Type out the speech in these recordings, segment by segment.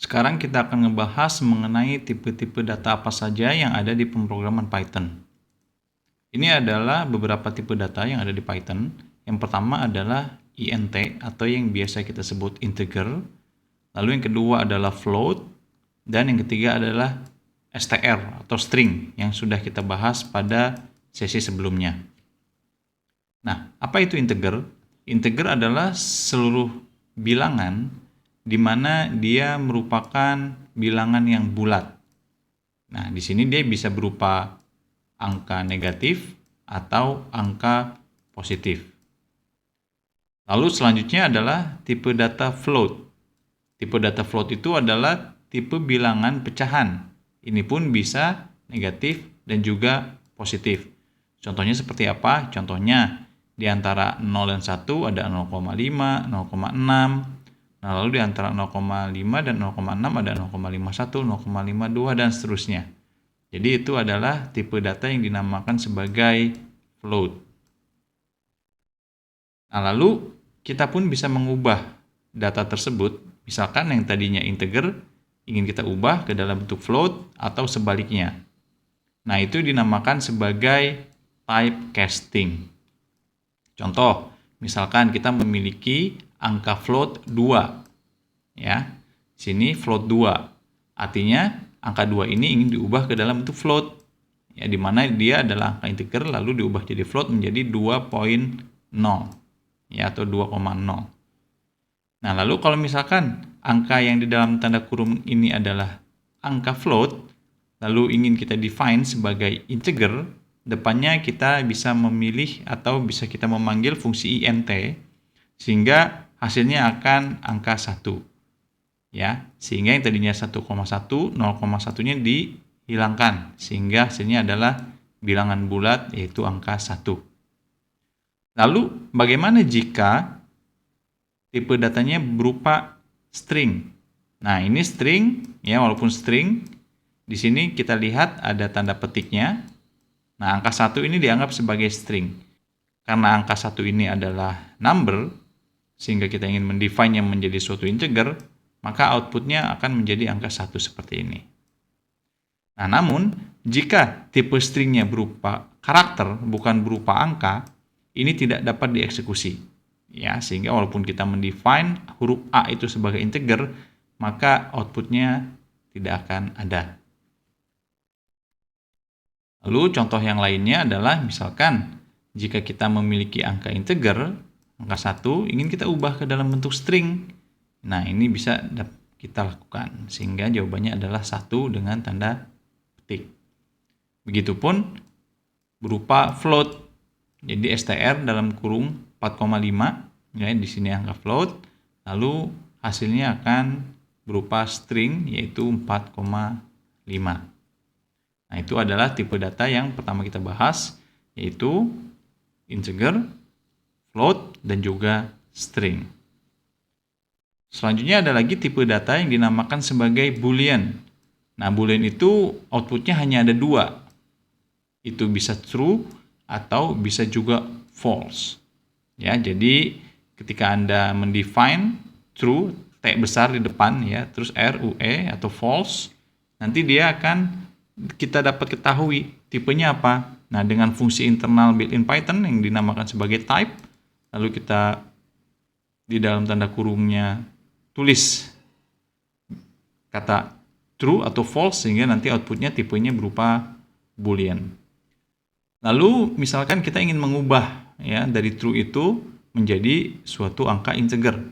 Sekarang kita akan ngebahas mengenai tipe-tipe data apa saja yang ada di pemrograman Python. Ini adalah beberapa tipe data yang ada di Python. Yang pertama adalah int atau yang biasa kita sebut integer. Lalu yang kedua adalah float. Dan yang ketiga adalah str atau string yang sudah kita bahas pada sesi sebelumnya. Nah, apa itu integer? Integer adalah seluruh bilangan di mana dia merupakan bilangan yang bulat. Nah, di sini dia bisa berupa angka negatif atau angka positif. Lalu selanjutnya adalah tipe data float. Tipe data float itu adalah tipe bilangan pecahan. Ini pun bisa negatif dan juga positif. Contohnya seperti apa? Contohnya di antara 0 dan 1 ada 0,5, 0,6. Nah, lalu di antara 0,5 dan 0,6 ada 0,51, 0,52 dan seterusnya. Jadi itu adalah tipe data yang dinamakan sebagai float. Nah, lalu kita pun bisa mengubah data tersebut. Misalkan yang tadinya integer ingin kita ubah ke dalam bentuk float atau sebaliknya. Nah, itu dinamakan sebagai typecasting. Contoh, misalkan kita memiliki angka float 2. Ya. Sini float 2. Artinya angka 2 ini ingin diubah ke dalam bentuk float. Ya, di mana dia adalah angka integer lalu diubah jadi float menjadi 2.0. Ya, atau 2,0. Nah, lalu kalau misalkan angka yang di dalam tanda kurung ini adalah angka float, lalu ingin kita define sebagai integer, depannya kita bisa memilih atau bisa kita memanggil fungsi int, sehingga hasilnya akan angka 1. Ya, sehingga yang tadinya 1,1, 0,1-nya dihilangkan, sehingga hasilnya adalah bilangan bulat yaitu angka 1. Lalu, bagaimana jika tipe datanya berupa string? Nah, ini string, ya, walaupun string, di sini kita lihat ada tanda petiknya. Nah, angka 1 ini dianggap sebagai string. Karena angka 1 ini adalah number, sehingga kita ingin mendefine yang menjadi suatu integer, maka outputnya akan menjadi angka 1 seperti ini. Nah, namun, jika tipe stringnya berupa karakter, bukan berupa angka, ini tidak dapat dieksekusi. Ya, sehingga walaupun kita mendefine huruf A itu sebagai integer, maka outputnya tidak akan ada. Lalu contoh yang lainnya adalah misalkan jika kita memiliki angka integer, angka 1 ingin kita ubah ke dalam bentuk string. Nah, ini bisa kita lakukan sehingga jawabannya adalah 1 dengan tanda petik. Begitupun berupa float. Jadi str dalam kurung 4,5, ya, di sini angka float, lalu hasilnya akan berupa string yaitu 4,5. Nah, itu adalah tipe data yang pertama kita bahas, yaitu integer, float, dan juga string. Selanjutnya ada lagi tipe data yang dinamakan sebagai boolean. Nah, boolean itu outputnya hanya ada 2. Itu bisa true atau bisa juga false. Ya, jadi ketika Anda mendefine true, T besar di depan, ya, terus RUE atau false, nanti dia akan kita dapat ketahui tipenya apa. Nah, dengan fungsi internal built-in Python yang dinamakan sebagai type, lalu kita di dalam tanda kurungnya tulis kata true atau false, sehingga nanti outputnya tipenya berupa boolean. Lalu misalkan kita ingin mengubah, ya, dari true itu menjadi suatu angka integer.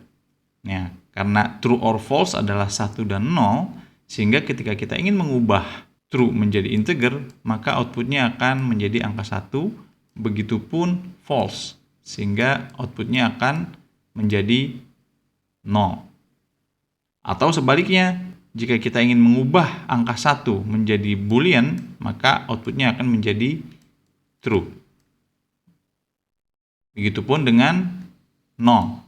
Ya, karena true or false adalah 1 dan 0, sehingga ketika kita ingin mengubah true menjadi integer, maka outputnya akan menjadi angka 1, begitupun false, sehingga outputnya akan menjadi 0. Atau sebaliknya, jika kita ingin mengubah angka 1 menjadi boolean, maka outputnya akan menjadi true. Begitupun dengan 0.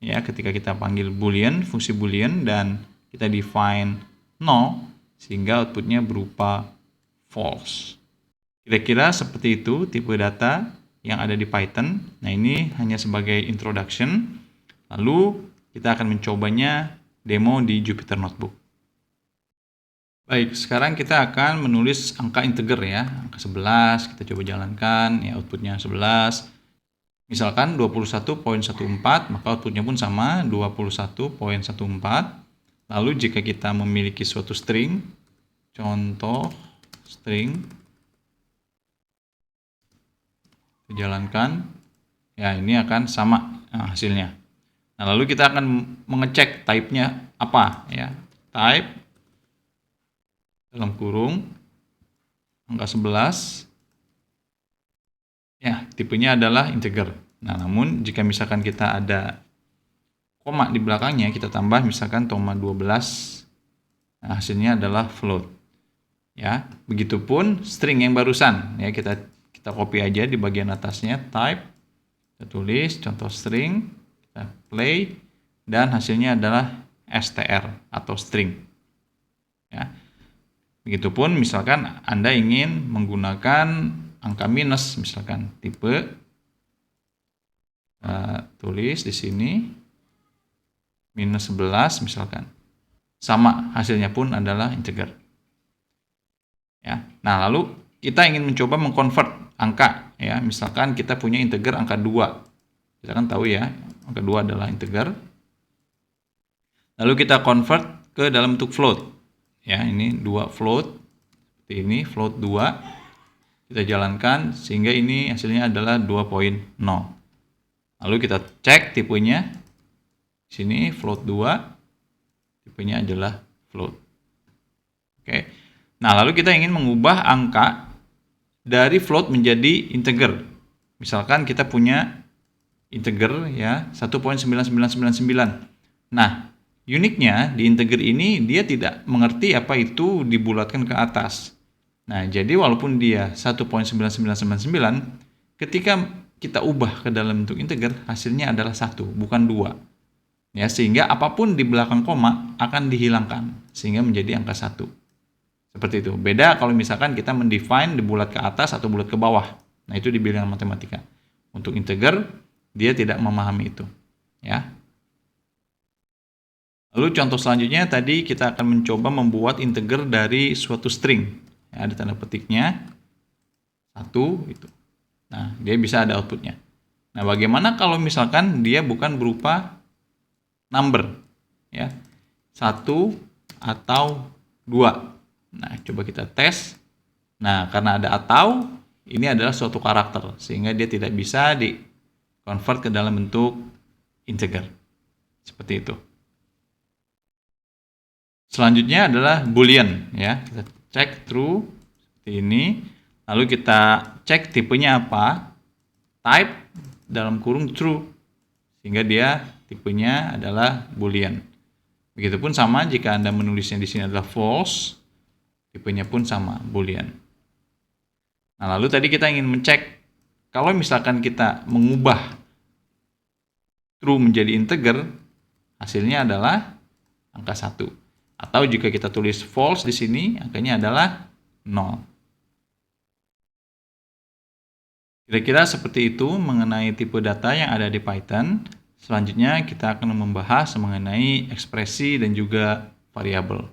Ya, ketika kita panggil boolean, fungsi boolean, dan kita define 0, sehingga outputnya berupa false. Kira-kira seperti itu tipe data yang ada di Python. Nah, ini hanya sebagai introduction. Lalu kita akan mencobanya demo di Jupyter Notebook. Baik, sekarang kita akan menulis angka integer ya. Angka 11, kita coba jalankan, ya outputnya 11. Misalkan 21,14, maka outputnya pun sama, 21,14. Lalu jika kita memiliki suatu string, contoh string, jalankan, ya ini akan sama hasilnya. Nah, lalu kita akan mengecek type-nya apa ya. Type dalam kurung angka 11, ya tipenya adalah integer. Nah, namun jika misalkan kita ada koma di belakangnya, kita tambah misalkan 12, nah, hasilnya adalah float. Ya, begitupun string yang barusan ya, kita copy aja di bagian atasnya, type, kita tulis contoh string, kita play, dan hasilnya adalah str atau string. Ya. Begitupun misalkan Anda ingin menggunakan angka minus, misalkan tipe, tulis di sini minus 11 misalkan. Sama, hasilnya pun adalah integer. Ya. Nah, lalu kita ingin mencoba mengkonvert angka ya. Misalkan kita punya integer angka 2. Kita kan tahu ya, angka 2 adalah integer. Lalu kita convert ke dalam bentuk float. Ya, ini 2 float. Seperti ini, float 2. Kita jalankan sehingga ini hasilnya adalah 2.0. Lalu kita cek tipenya. Di sini float 2, tipenya adalah float. Oke. Nah, lalu kita ingin mengubah angka dari float menjadi integer. Misalkan kita punya integer ya 1.9999. Nah, uniknya di integer ini dia tidak mengerti apa itu dibulatkan ke atas. Nah, jadi walaupun dia 1.9999, ketika kita ubah ke dalam bentuk integer, hasilnya adalah 1, bukan 2. Ya, sehingga apapun di belakang koma akan dihilangkan sehingga menjadi angka 1. Seperti itu. Beda kalau misalkan kita mendefine dibulat ke atas atau bulat ke bawah. Nah, itu di bilangan matematika. Untuk integer, dia tidak memahami itu. Ya. Lalu contoh selanjutnya tadi kita akan mencoba membuat integer dari suatu string. Ya, ada tanda petiknya. 1 itu. Nah, dia bisa ada outputnya. Nah, bagaimana kalau misalkan dia bukan berupa number? Ya. 1 atau 2. Nah, coba kita tes. Nah, karena ada atau, ini adalah suatu karakter, sehingga dia tidak bisa di-convert ke dalam bentuk integer. Seperti itu. Selanjutnya adalah boolean. Ya. Kita cek true, seperti ini. Lalu kita cek tipenya apa. Type, dalam kurung true, sehingga dia tipenya adalah boolean. Begitupun sama jika Anda menulisnya di sini adalah false, tipenya pun sama, boolean. Nah, lalu tadi kita ingin mencek kalau misalkan kita mengubah true menjadi integer, hasilnya adalah angka 1. Atau jika kita tulis false di sini, angkanya adalah 0. Kira-kira seperti itu mengenai tipe data yang ada di Python. Selanjutnya kita akan membahas mengenai ekspresi dan juga variabel.